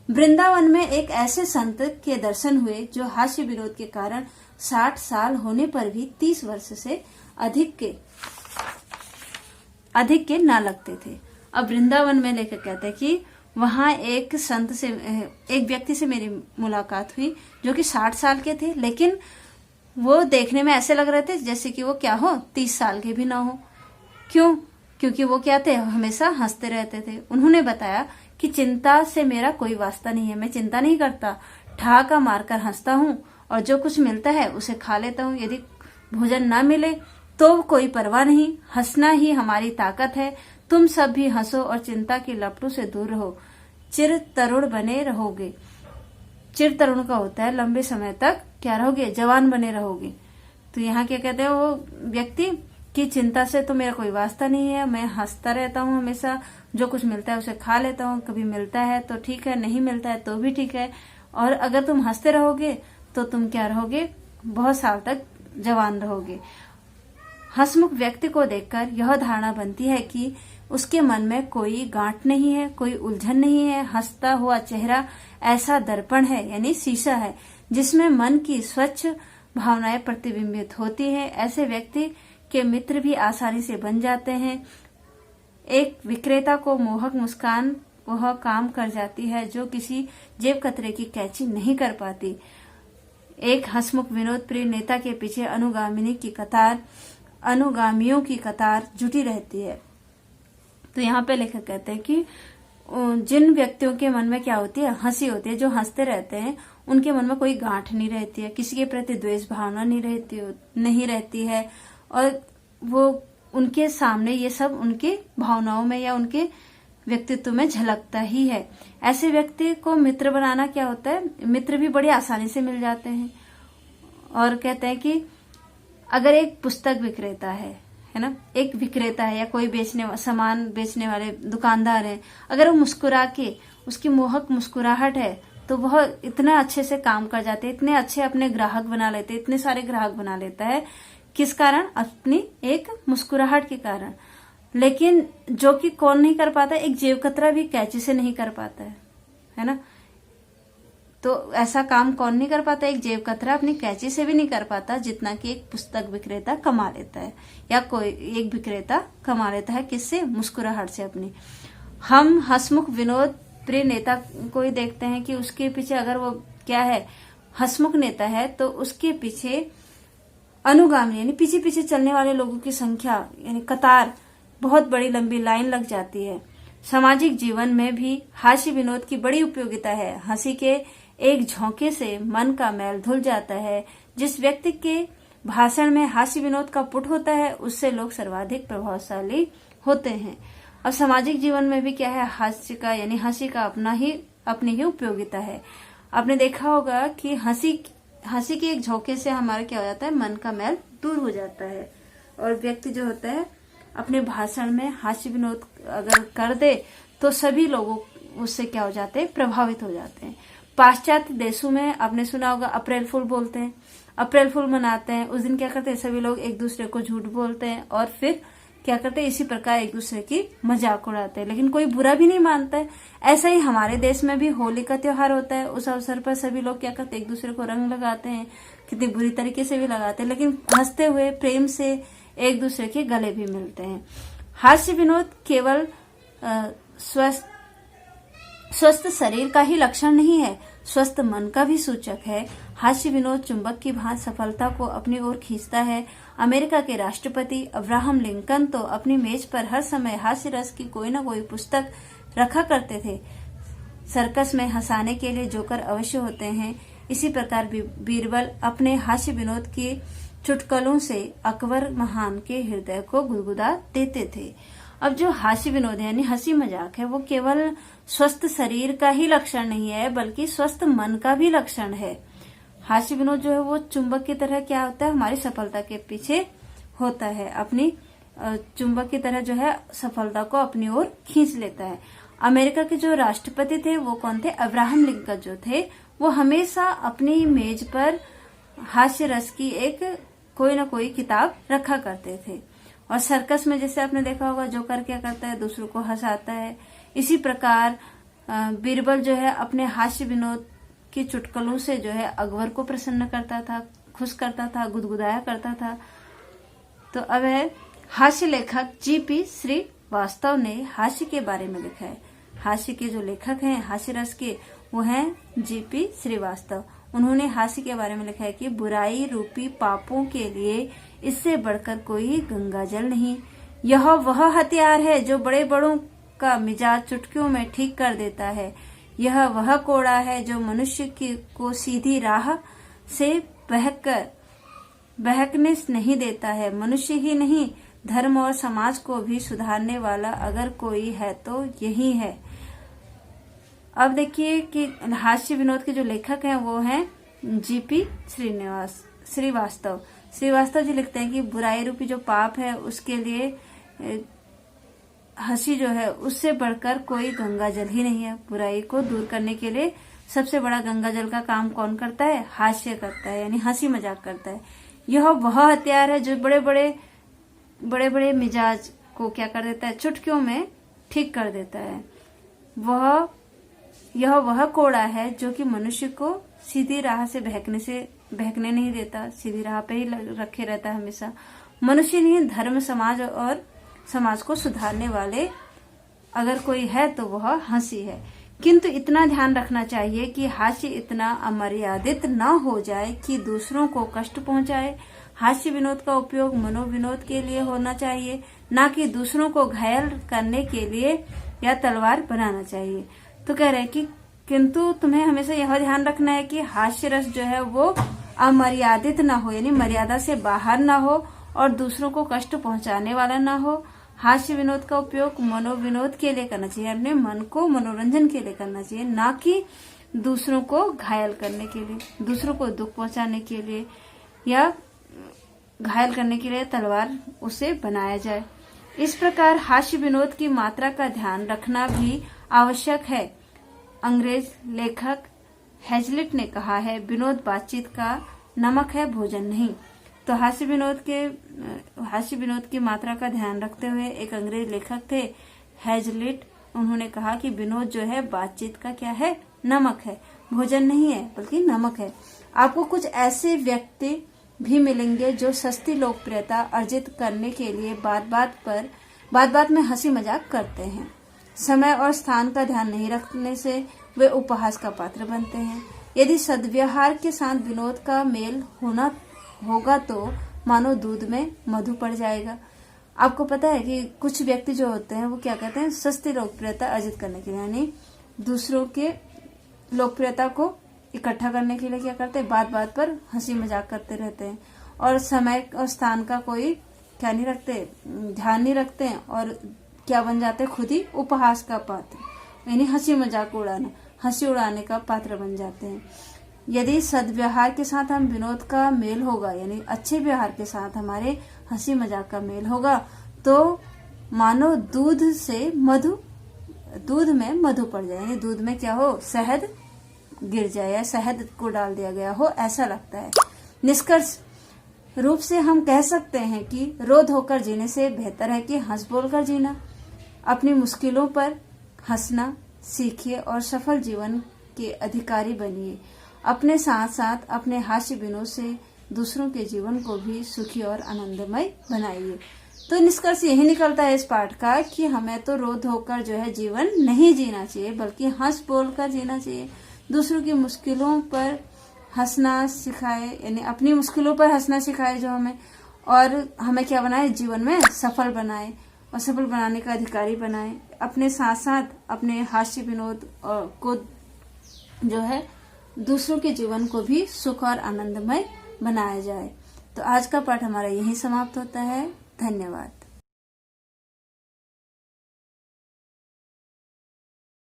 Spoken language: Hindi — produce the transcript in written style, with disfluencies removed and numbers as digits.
वृंदावन में एक ऐसे संत के दर्शन हुए जो हास्य विनोद के कारण 60 साल होने पर भी 30 वर्ष से अधिक के ना लगते थे। अब वृंदावन में लेकर कहते हैं कि वहां एक व्यक्ति से मेरी मुलाकात हुई जो कि 60 साल के थे, लेकिन वो देखने में ऐसे लग रहे थे जैसे कि वो क्या हो 30 साल के भी ना हो। क्यों? क्योंकि वो क्या थे, हमेशा हंसते रहते थे। उन्होंने बताया कि चिंता से मेरा कोई वास्ता नहीं है, मैं चिंता नहीं करता, ठहाका मारकर हंसता हूँ और जो कुछ मिलता है उसे खा लेता हूँ। यदि भोजन ना मिले तो कोई परवाह नहीं, हंसना ही हमारी ताकत है। तुम सब भी हंसो और चिंता की लपटों से दूर रहो, चिर तरुण बने रहोगे। चिर तरुण का होता है लंबे समय तक क्या रहोगे, जवान बने रहोगे। तो यहाँ क्या कहते हैं वो व्यक्ति कि चिंता से तो मेरा कोई वास्ता नहीं है, मैं हंसता रहता हूँ हमेशा, जो कुछ मिलता है उसे खा लेता हूँ, कभी मिलता है तो ठीक है, नहीं मिलता है तो भी ठीक है। और अगर तुम हंसते रहोगे तो तुम क्या रहोगे, बहुत साल तक जवान रहोगे। हंसमुख व्यक्ति को देखकर यह धारणा बनती है कि उसके मन में कोई गांठ नहीं है, कोई उलझन नहीं है। हंसता हुआ चेहरा ऐसा दर्पण है, यानी शीशा है, जिसमें मन की स्वच्छ भावनाएं प्रतिबिंबित होती है। ऐसे व्यक्ति के मित्र भी आसानी से बन जाते हैं। एक विक्रेता को मोहक मुस्कान वह काम कर जाती है जो किसी जेब कतरे की कैंची नहीं कर पाती। एक हंसमुख विनोद प्रिय नेता के पीछे अनुगामियों की कतार जुटी रहती है। तो यहाँ पे लेखक कहते हैं कि जिन व्यक्तियों के मन में क्या होती है, हंसी होती है, जो हंसते रहते हैं, उनके मन में कोई गांठ नहीं रहती है, किसी के प्रति द्वेष भावना नहीं रहती है, और वो उनके सामने ये सब उनके भावनाओं में या उनके व्यक्तित्व में झलकता ही है। ऐसे व्यक्ति को मित्र बनाना क्या होता है, मित्र भी बड़ी आसानी से मिल जाते हैं। और कहते हैं कि अगर एक पुस्तक विक्रेता है ना, एक विक्रेता है या कोई सामान बेचने वाले दुकानदार है, अगर वो मुस्कुरा के, उसकी मोहक मुस्कुराहट है तो वह इतना अच्छे से काम कर जाते हैं, इतने अच्छे अपने ग्राहक बना लेते, इतने सारे ग्राहक बना लेता है। किस कारण? अपनी एक मुस्कुराहट के कारण। लेकिन जो कि कौन नहीं कर पाता, एक जेब कतरा भी कैंची से नहीं कर पाता है ना। तो ऐसा काम कौन नहीं कर पाता, एक जेब कतरा अपनी कैंची से भी नहीं कर पाता जितना कि एक पुस्तक विक्रेता कमा लेता है, या कोई एक विक्रेता कमा लेता है। किससे? मुस्कुराहट से अपनी। हम हंसमुख विनोद प्रिय नेता को ही देखते हैं कि उसके पीछे अगर वो क्या है, हंसमुख नेता है, तो उसके पीछे अनुगामी यानी पीछे पीछे चलने वाले लोगों की संख्या यानी कतार, बहुत बड़ी लंबी लाइन लग जाती है। सामाजिक जीवन में भी हास्य विनोद की बड़ी उपयोगिता है। हंसी के एक झोंके से मन का मैल धुल जाता है। जिस व्यक्ति के भाषण में हास्य विनोद का पुट होता है, उससे लोग सर्वाधिक प्रभावशाली होते हैं। और सामाजिक जीवन में भी क्या है, हास्य का यानी हंसी का अपनी ही उपयोगिता है। आपने देखा होगा कि हंसी के एक झोंके से हमारा क्या हो जाता है, मन का मैल दूर हो जाता है। और व्यक्ति जो होता है अपने भाषण में हास्य विनोद अगर कर दे तो सभी लोग उससे क्या हो जाते हैं, प्रभावित हो जाते हैं। पाश्चात्य देशों में आपने सुना होगा अप्रैल फूल बोलते हैं, अप्रैल फूल मनाते हैं। उस दिन क्या करते हैं, सभी लोग एक दूसरे को झूठ बोलते हैं और फिर क्या करते हैं, इसी प्रकार एक दूसरे की मजाक उड़ाते हैं, लेकिन कोई बुरा भी नहीं मानता है। ऐसा ही हमारे देश में भी होली का त्योहार होता है। उस अवसर पर सभी लोग क्या करते हैं, एक दूसरे को रंग लगाते हैं, कितनी बुरी तरीके से भी लगाते हैं, लेकिन हंसते हुए प्रेम से एक दूसरे के गले भी मिलते हैं। हास्य विनोद केवल स्वस्थ शरीर का ही लक्षण नहीं है, स्वस्थ मन का भी सूचक है। हास्य विनोद चुंबक की भांति सफलता को अपनी ओर खींचता है। अमेरिका के राष्ट्रपति अब्राहम लिंकन तो अपनी मेज पर हर समय हास्य रस की कोई न कोई पुस्तक रखा करते थे। सर्कस में हंसाने के लिए जोकर अवश्य होते हैं। इसी प्रकार बीरबल अपने हास्य विनोद के चुटकुलों से अकबर महान के हृदय को गुदगुदा देते थे। अब जो हास्य विनोद यानी हंसी मजाक है, वो केवल स्वस्थ शरीर का ही लक्षण नहीं है, बल्कि स्वस्थ मन का भी लक्षण है। हास्य विनोद जो है वो चुंबक की तरह क्या होता है, हमारी सफलता के पीछे होता है, अपनी चुंबक की तरह जो है सफलता को अपनी ओर खींच लेता है। अमेरिका के जो राष्ट्रपति थे वो कौन थे, अब्राहम लिंकन जो थे, वो हमेशा अपनी मेज पर हास्य रस की एक कोई ना कोई किताब रखा करते थे। और सर्कस में जैसे आपने देखा होगा जोकर क्या करता है, दूसरों को हंसाता है। इसी प्रकार बीरबल जो है अपने हास्य विनोद की चुटकुलों से जो है अकबर को प्रसन्न करता था, खुश करता था, गुदगुदाया करता था। तो अब है हास्य लेखक जीपी श्रीवास्तव ने हास्य के बारे में लिखा है। हास्य के जो लेखक हैं हास्य रस के, वो हैं जीपी श्रीवास्तव। उन्होंने हास्य के बारे में लिखा है कि बुराई रूपी पापों के लिए इससे बढ़कर कोई गंगा जल नहीं। यह वह हथियार है जो बड़े बड़ों का मिजाज चुटकियों में ठीक कर देता है। यह वह कोड़ा है जो मनुष्य को सीधी राह से बहकने नहीं देता है। मनुष्य ही नहीं, धर्म और समाज को भी सुधारने वाला अगर कोई है तो यही है। अब देखिए कि हास्य विनोद के जो लेखक हैं वो हैं जीपी श्रीवास्तव। श्रीवास्तव जी लिखते हैं कि बुराई रूपी जो पाप है उसके लिए हंसी जो है उससे बढ़कर कोई गंगा जल ही नहीं है। बुराई को दूर करने के लिए सबसे बड़ा गंगा जल का काम कौन करता है? हास्य करता है, यानी हंसी मजाक करता है। यह वह हथियार है जो बड़े बड़े मिजाज को क्या कर देता है? चुटकियों में ठीक कर देता है। यह वह कोड़ा है जो कि मनुष्य को सीधी राह से बहकने नहीं देता, सीधी राह पे ही रखे रहता है हमेशा। मनुष्य नहीं, धर्म समाज और समाज को सुधारने वाले अगर कोई है तो वह हंसी है। किंतु इतना ध्यान रखना चाहिए कि हास्य इतना अमर्यादित न हो जाए कि दूसरों को कष्ट पहुंचाए। हास्य विनोद का उपयोग मनोविनोद के लिए होना चाहिए, न कि दूसरों को घायल करने के लिए या तलवार बनाना चाहिए। तो कह रहे हैं कि किंतु तुम्हें हमेशा यह ध्यान रखना है कि हास्य रस जो है वो अमर्यादित न हो, यानी मर्यादा से बाहर न हो और दूसरों को कष्ट पहुंचाने वाला न हो। हास्य विनोद का उपयोग मनोविनोद के लिए करना चाहिए, अपने मन को मनोरंजन के लिए करना चाहिए, ना कि दूसरों को घायल करने के लिए, दूसरों को दुख पहुंचाने के लिए या घायल करने के लिए तलवार उसे बनाया जाए। इस प्रकार हास्य विनोद की मात्रा का ध्यान रखना भी आवश्यक है। अंग्रेज लेखक हैजलिट ने कहा है, विनोद बातचीत का नमक है, भोजन नहीं। तो हास्य विनोद की मात्रा का ध्यान रखते हुए एक अंग्रेज लेखक थे हैजलिट, उन्होंने कहा कि विनोद जो है बातचीत का क्या है? नमक है, भोजन नहीं है बल्कि नमक है। आपको कुछ ऐसे व्यक्ति भी मिलेंगे जो सस्ती लोकप्रियता अर्जित करने के लिए बात बात में हंसी मजाक करते हैं। समय और स्थान का ध्यान नहीं रखने से वे उपहास का पात्र बनते हैं। यदि सद्व्यवहार के साथ विनोद का मेल होगा तो मानो दूध में मधु पड़ जाएगा। आपको पता है कि कुछ व्यक्ति जो होते हैं वो क्या कहते हैं? सस्ती लोकप्रियता अर्जित करने के लिए, यानी दूसरों के लोकप्रियता को इकट्ठा करने के लिए क्या करते हैं? बात बात पर हंसी मजाक करते रहते हैं और समय और स्थान का कोई क्या नहीं रखते, ध्यान नहीं रखते हैं और क्या बन जाते हैं? खुद ही उपहास का पात्र, यानी हंसी मजाक हंसी उड़ाने का पात्र बन जाते हैं। यदि सद्व्यवहार के साथ हम विनोद का मेल होगा, यानी अच्छे व्यवहार के साथ हमारे हंसी मजाक का मेल होगा तो मानो दूध में मधु पड़ जाए, यानी दूध में क्या हो? शहद गिर जाए या शहद को डाल दिया गया हो, ऐसा लगता है। निष्कर्ष रूप से हम कह सकते हैं कि रोध होकर जीने से बेहतर है कि हंस बोलकर जीना। अपनी मुश्किलों पर हंसना सीखिए और सफल जीवन के अधिकारी बनिए। अपने साथ साथ अपने हास्य विनोद से दूसरों के जीवन को भी सुखी और आनंदमय बनाइए। तो निष्कर्ष यही निकलता है इस पाठ का कि हमें तो रोध होकर जो है जीवन नहीं जीना चाहिए, बल्कि हंस बोलकर जीना चाहिए। दूसरों की मुश्किलों पर हंसना सिखाए, यानी अपनी मुश्किलों पर हंसना सिखाए जो हमें, और हमें क्या बनाए? जीवन में सफल बनाए और सफल बनाने का अधिकारी बनाए। अपने साथ साथ अपने हास्य विनोद को जो है दूसरों के जीवन को भी सुख और आनंदमय बनाया जाए। तो आज का पाठ हमारा यही समाप्त होता है। धन्यवाद।